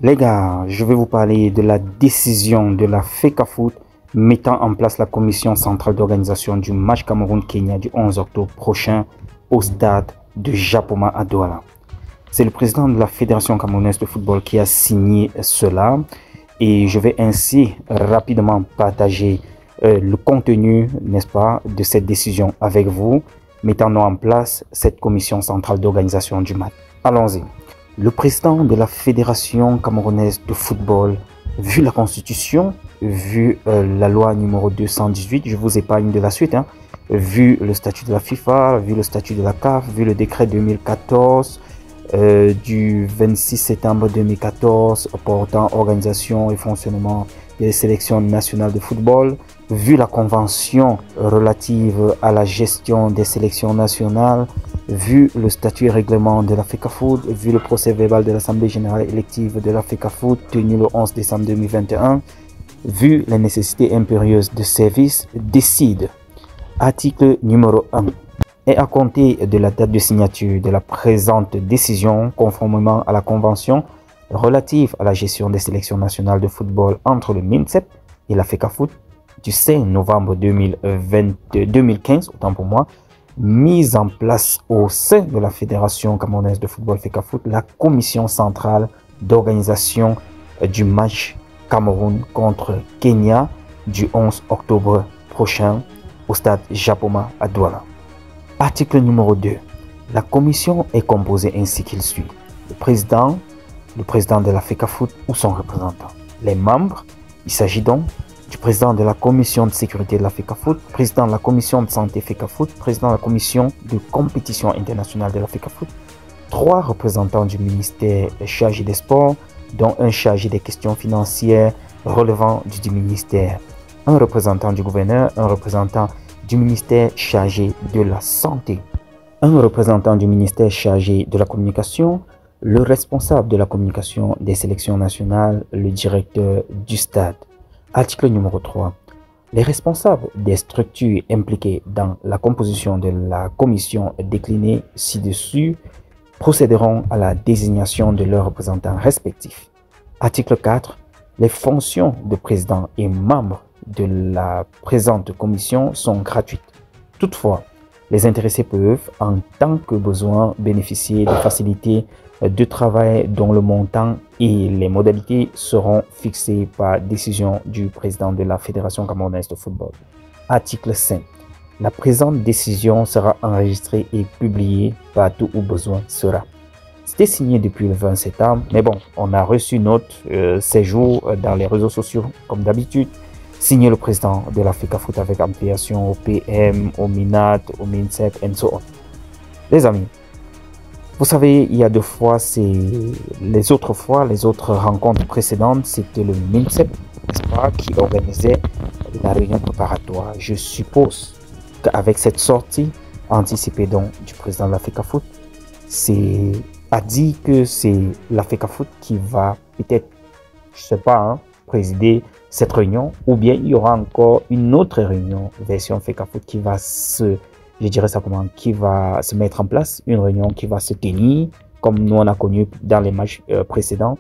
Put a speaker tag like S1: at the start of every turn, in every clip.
S1: Les gars, je vais vous parler de la décision de la FECAFOOT mettant en place la commission centrale d'organisation du match Cameroun-Kenya du 11 octobre prochain au stade de Japoma à Douala. C'est le président de la Fédération camerounaise de football qui a signé cela et je vais ainsi rapidement partager le contenu, n'est-ce pas, de cette décision avec vous, mettant en place cette commission centrale d'organisation du match. Allons-y. Le président de la Fédération camerounaise de football, vu la constitution, vu la loi numéro 218, je vous épargne de la suite, vu le statut de la FIFA, vu le statut de la CAF, vu le décret 2014 du 26 septembre 2014 portant organisation et fonctionnement des sélections nationales de football, vu la convention relative à la gestion des sélections nationales, vu le statut et règlement de la FECAFOOT, vu le procès verbal de l'Assemblée générale élective de la FECAFOOT tenu le 11 décembre 2021, vu la nécessité impérieuse de service, décide, article numéro 1, et à compter de la date de signature de la présente décision, conformément à la convention relative à la gestion des sélections nationales de football entre le MINSEP et la FECAFOOT du 5 novembre 2015, autant pour moi, mise en place au sein de la Fédération camerounaise de football FECAFOOT, la commission centrale d'organisation du match Cameroun contre Kenya du 11 octobre prochain au stade Japoma à Douala. Article numéro 2. La commission est composée ainsi qu'il suit. Le président de la FECAFOOT ou son représentant. Les membres, il s'agit donc du président de la commission de sécurité de la FECAFOOT, président de la commission de santé FECAFOOT, président de la commission de compétition internationale de la FECAFOOT, 3 représentants du ministère chargé des sports, dont un chargé des questions financières relevant du ministère, un représentant du gouverneur, un représentant du ministère chargé de la santé, un représentant du ministère chargé de la communication, le responsable de la communication des sélections nationales, le directeur du stade. Article numéro 3. Les responsables des structures impliquées dans la composition de la commission déclinée ci-dessus procéderont à la désignation de leurs représentants respectifs. Article 4. Les fonctions de président et membre de la présente commission sont gratuites. Toutefois, les intéressés peuvent, en tant que besoin, bénéficier de facilités de travail dont le montant et les modalités seront fixés par décision du président de la Fédération camerounaise de football. Article 5. La présente décision sera enregistrée et publiée partout où besoin sera. C'était signé depuis le 20 septembre, mais bon, on a reçu notre séjour dans les réseaux sociaux comme d'habitude. Signé le président de la FECAFOOT avec ampliation au PM, au MINAT, au MINSEP, et so on. Les amis, vous savez, il y a 2 fois, les autres rencontres précédentes, c'était le MINSEP, n'est-ce pas, qui organisait la réunion préparatoire. Je suppose qu'avec cette sortie anticipée donc du président de la FECAFOOT, a dit que c'est la FECAFOOT qui va peut-être, je sais pas, présider cette réunion, ou bien il y aura encore une autre réunion version FECAFOOT qui va qui va se mettre en place, une réunion qui va se tenir comme nous on a connu dans les matchs précédents,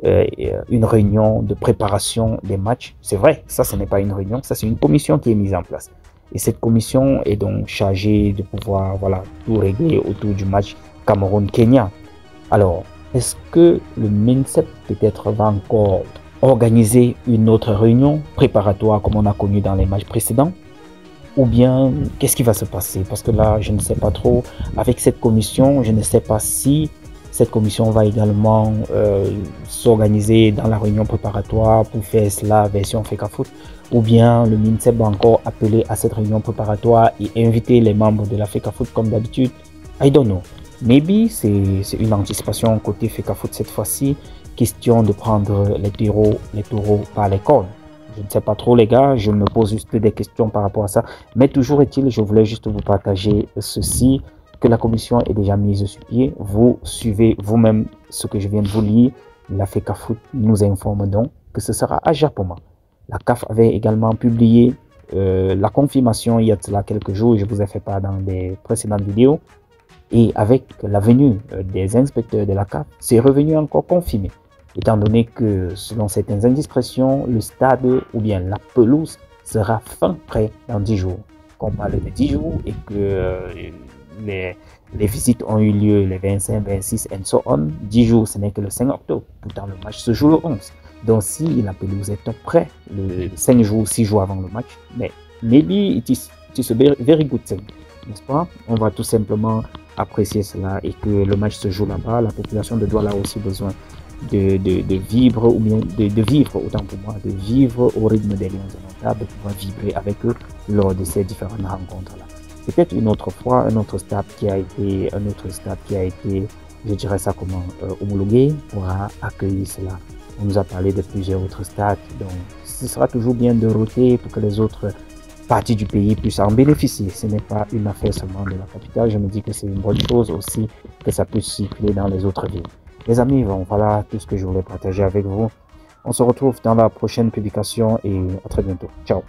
S1: une réunion de préparation des matchs. C'est vrai, ça ce n'est pas une réunion, ça c'est une commission qui est mise en place, et cette commission est donc chargée de pouvoir tout régler autour du match Cameroun-Kenya. Alors, est-ce que le MINSEP peut-être va encore organiser une autre réunion préparatoire comme on a connu dans les matchs précédents? Ou bien, qu'est-ce qui va se passer? Parce que là, je ne sais pas trop. Avec cette commission, je ne sais pas si cette commission va également s'organiser dans la réunion préparatoire pour faire cela version FECAFOOT. Ou bien le MINSEP va encore appeler à cette réunion préparatoire et inviter les membres de la FECAFOOT comme d'habitude. I don't know. Maybe c'est une anticipation côté FECAFOOT cette fois-ci. Question de prendre les taureaux par les cornes. Je ne sais pas trop les gars, je me pose juste des questions par rapport à ça. Mais toujours est-il, je voulais juste vous partager ceci, que la commission est déjà mise sur pied. Vous suivez vous-même ce que je viens de vous lire. La FECAFOOT nous informe donc que ce sera à Japoma. La CAF avait également publié la confirmation il y a cela quelques jours, je vous ai fait part dans des précédentes vidéos. Et avec la venue des inspecteurs de la CAF, c'est revenu encore confirmé. étant donné que, selon certaines indiscrétions, le stade ou bien la pelouse sera fin prêt dans 10 jours. Qu'on parle de 10 jours et que les visites ont eu lieu les 25, 26 and so on. 10 jours, ce n'est que le 5 octobre. Pourtant, le match se joue le 11. Donc, si la pelouse est prête le 5 jours, 6 jours avant le match, mais maybe it is a very good thing, n'est-ce pas? On va tout simplement apprécier cela et que le match se joue là-bas. La population de Douala a aussi besoin de vivre, ou bien de vivre, autant pour moi, de vivre au rythme des Lions indomptables, de pouvoir vibrer avec eux lors de ces différentes rencontres-là. Peut-être une autre fois, un autre stade qui a été, je dirais ça comment, homologué, pourra accueillir cela. On nous a parlé de plusieurs autres stades, donc ce sera toujours bien de roter pour que les autres parties du pays puissent en bénéficier. Ce n'est pas une affaire seulement de la capitale. Je me dis que c'est une bonne chose aussi que ça puisse circuler dans les autres villes. Les amis, bon, voilà tout ce que je voulais partager avec vous. On se retrouve dans la prochaine publication et à très bientôt. Ciao.